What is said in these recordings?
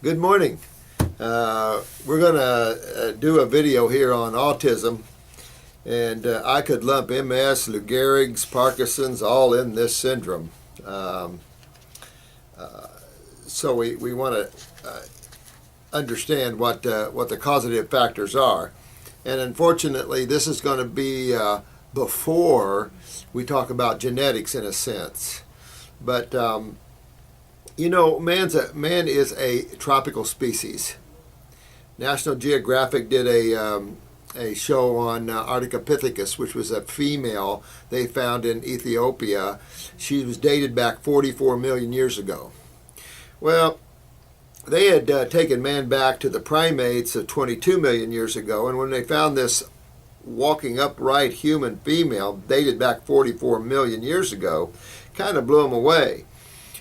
Good morning. We're going to do a video here on autism, and I could lump MS, Lou Gehrig's, Parkinson's all in this syndrome. So we want to understand what the causative factors are. And unfortunately, this is going to be before we talk about genetics in a sense. But you know, man is a tropical species. National Geographic did a show on Ardipithecus, which was a female they found in Ethiopia. She was dated back 44 million years ago. Well, they had taken man back to the primates of 22 million years ago, and when they found this walking upright human female dated back 44 million years ago, kind of blew them away.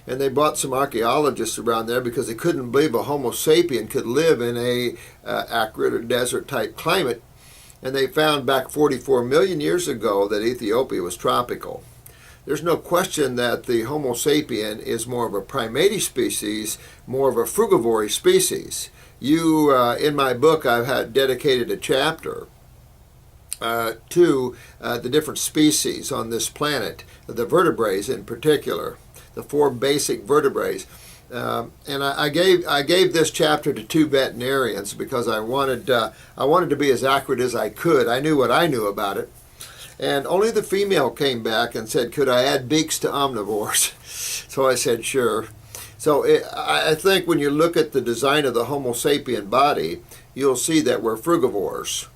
And they brought some archaeologists around there because they couldn't believe a Homo sapien could live in a arid or desert type climate. And they found back 44 million years ago that Ethiopia was tropical. There's no question that the Homo sapien is more of a primatic species, more of a frugivore species. In my book, I've had dedicated a chapter to the different species on this planet, the vertebrates in particular, the four basic vertebrates. And I gave this chapter to two veterinarians because I wanted to be as accurate as I could. I knew what I knew about it. And only the female came back and said, could I add beaks to omnivores? So I said, sure. So I think when you look at the design of the Homo sapien body, you'll see that we're frugivores.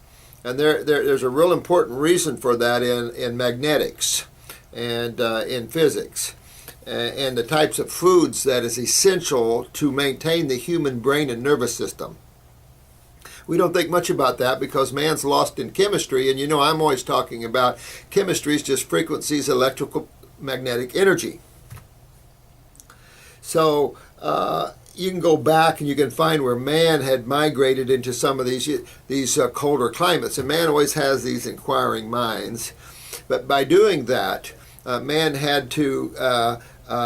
And there's a real important reason for that in magnetics and in physics and the types of foods that is essential to maintain the human brain and nervous system. We don't think much about that because man's lost in chemistry, and you know I'm always talking about chemistry is just frequencies, electrical magnetic energy. So you can go back and you can find where man had migrated into some of these colder climates, and man always has these inquiring minds. But by doing that, man had to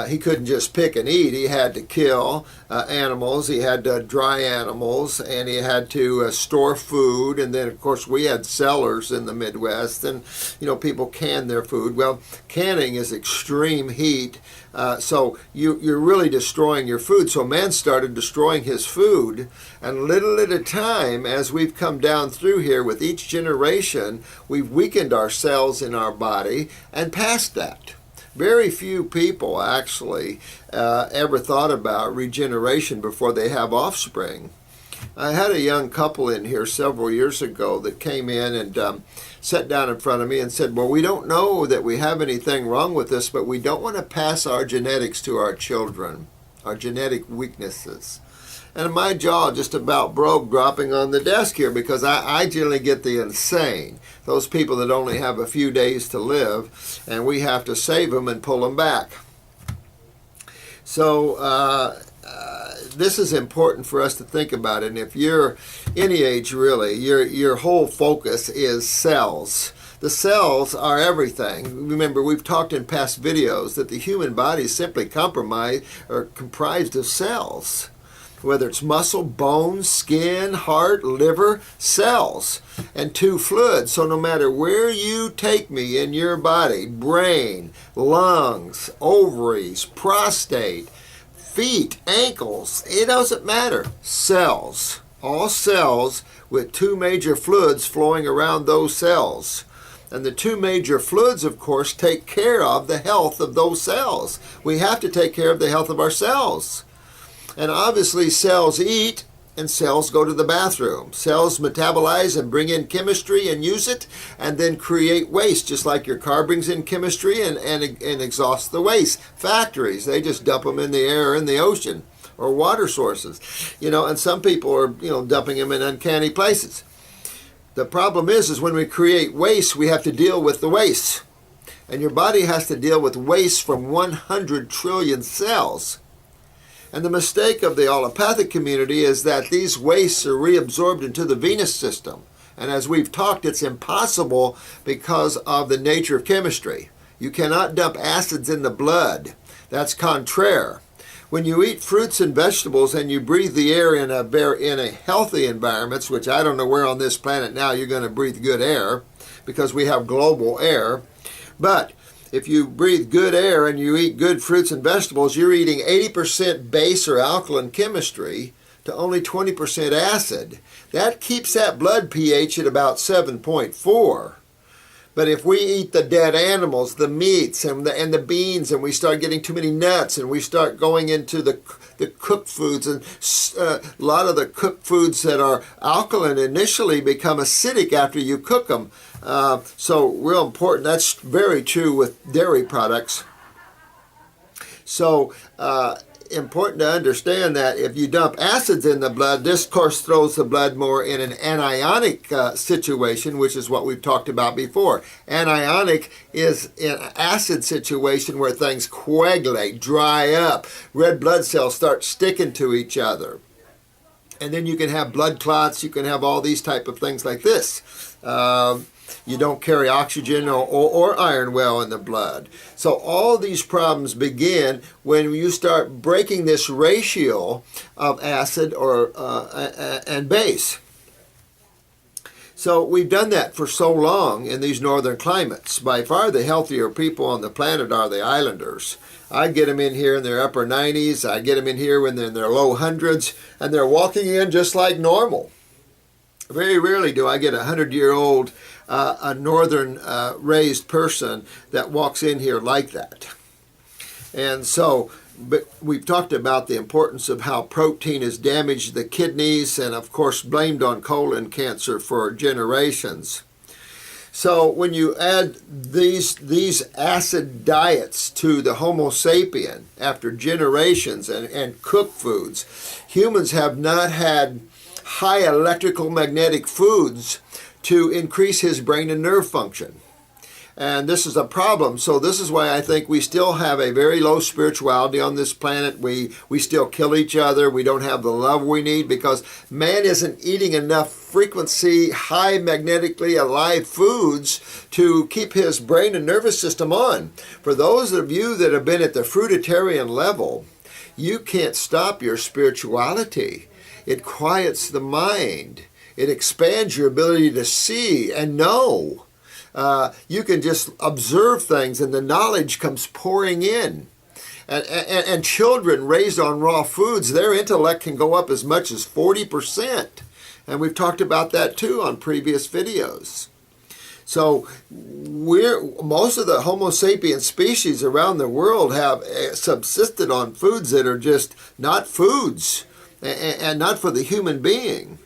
he couldn't just pick and eat. He had to kill animals. He had to dry animals, and he had to store food. And then, of course, we had cellars in the Midwest, and you know people can their food. Well, canning is extreme heat, so you're really destroying your food. So man started destroying his food, and little at a time, as we've come down through here with each generation, we've weakened our cells in our body and past that. Very few people actually ever thought about regeneration before they have offspring. I had a young couple in here several years ago that came in and sat down in front of me and said, well, we don't know that we have anything wrong with this, but we don't want to pass our genetics to our children, our genetic weaknesses. And my jaw just about broke dropping on the desk here because I generally get the insane. Those people that only have a few days to live and we have to save them and pull them back. So this is important for us to think about. And if you're any age really, your whole focus is cells. The cells are everything. Remember, we've talked in past videos that the human body is simply comprised of cells. Whether it's muscle, bones, skin, heart, liver, cells, and two fluids. So no matter where you take me in your body, brain, lungs, ovaries, prostate, feet, ankles, it doesn't matter. Cells. All cells with two major fluids flowing around those cells. And the two major fluids, of course, take care of the health of those cells. We have to take care of the health of our cells. And obviously cells eat and cells go to the bathroom. Cells metabolize and bring in chemistry and use it and then create waste, just like your car brings in chemistry and exhausts the waste. Factories, they just dump them in the air or in the ocean or water sources. You know, and some people are, dumping them in uncanny places. The problem is when we create waste, we have to deal with the waste. And your body has to deal with waste from 100 trillion cells. And the mistake of the allopathic community is that these wastes are reabsorbed into the venous system. And as we've talked, it's impossible because of the nature of chemistry. You cannot dump acids in the blood. That's contraire. when you eat fruits and vegetables and you breathe the air in a healthy environments, which I don't know where on this planet now you're going to breathe good air, because we have global air, but if you breathe good air and you eat good fruits and vegetables, you're eating 80% base or alkaline chemistry to only 20% acid. That keeps that blood pH at about 7.4. But if we eat the dead animals, the meats and the beans, and we start getting too many nuts, and we start going into the cooked foods, and a lot of the cooked foods that are alkaline initially become acidic after you cook them. So real important. That's very true with dairy products. So important to understand that if you dump acids in the blood, this of course throws the blood more in an anionic situation, which is what we've talked about before. Anionic is an acid situation where things coagulate, dry up, red blood cells start sticking to each other. And then you can have blood clots, you can have all these type of things like this. You don't carry oxygen or iron well in the blood. So all these problems begin when you start breaking this ratio of acid and base. So we've done that for so long in these northern climates. By far the healthier people on the planet are the islanders. I get them in here in their upper 90s. I get them in here when they're in their low hundreds, and they're walking in just like normal. Very rarely do I get a 100-year-old, a northern raised person that walks in here like that. And so, but we've talked about the importance of how protein has damaged the kidneys and of course blamed on colon cancer for generations. So when you add these acid diets to the Homo sapien after generations and cooked foods, humans have not had high electrical magnetic foods to increase his brain and nerve function. And this is a problem. So this is why I think we still have a very low spirituality on this planet. We still kill each other. We don't have the love we need because man isn't eating enough frequency, high magnetically alive foods to keep his brain and nervous system on. For those of you that have been at the fruitarian level, you can't stop your spirituality. It quiets the mind. It expands your ability to see and know. You can just observe things and the knowledge comes pouring in. And children raised on raw foods, their intellect can go up as much as 40%. And we've talked about that too on previous videos. So most of the Homo sapiens species around the world have subsisted on foods that are just not foods and not for the human being.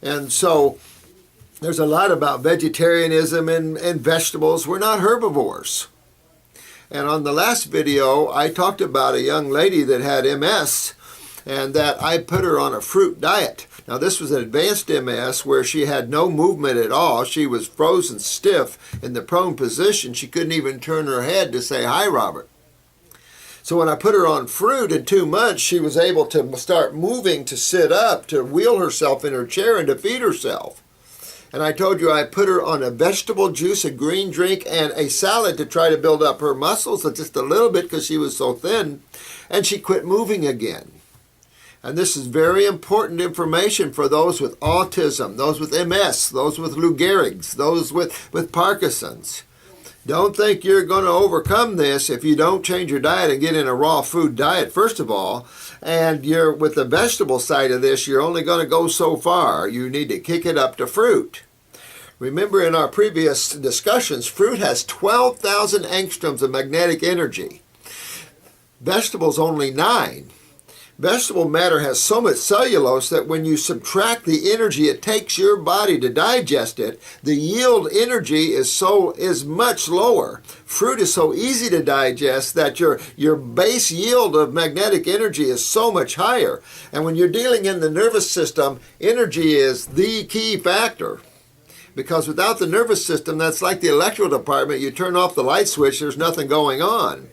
And so there's a lot about vegetarianism and vegetables. We're not herbivores. And on the last video, I talked about a young lady that had MS and that I put her on a fruit diet. Now this was an advanced MS where she had no movement at all. She was frozen stiff in the prone position. She couldn't even turn her head to say, "Hi, Robert." So when I put her on fruit, in 2 months, she was able to start moving, to sit up, to wheel herself in her chair and to feed herself. And I told you I put her on a vegetable juice, a green drink, and a salad to try to build up her muscles just a little bit because she was so thin. And she quit moving again. And this is very important information for those with autism, those with MS, those with Lou Gehrig's, those with Parkinson's. Don't think you're going to overcome this if you don't change your diet and get in a raw food diet, first of all. And you're with the vegetable side of this, you're only going to go so far. You need to kick it up to fruit. Remember in our previous discussions, fruit has 12,000 angstroms of magnetic energy. Vegetables only 9. Vegetable matter has so much cellulose that when you subtract the energy it takes your body to digest it, the yield energy is much lower. Fruit is so easy to digest that your base yield of magnetic energy is so much higher. And when you're dealing in the nervous system, energy is the key factor. Because without the nervous system, that's like the electrical department. You turn off the light switch, there's nothing going on.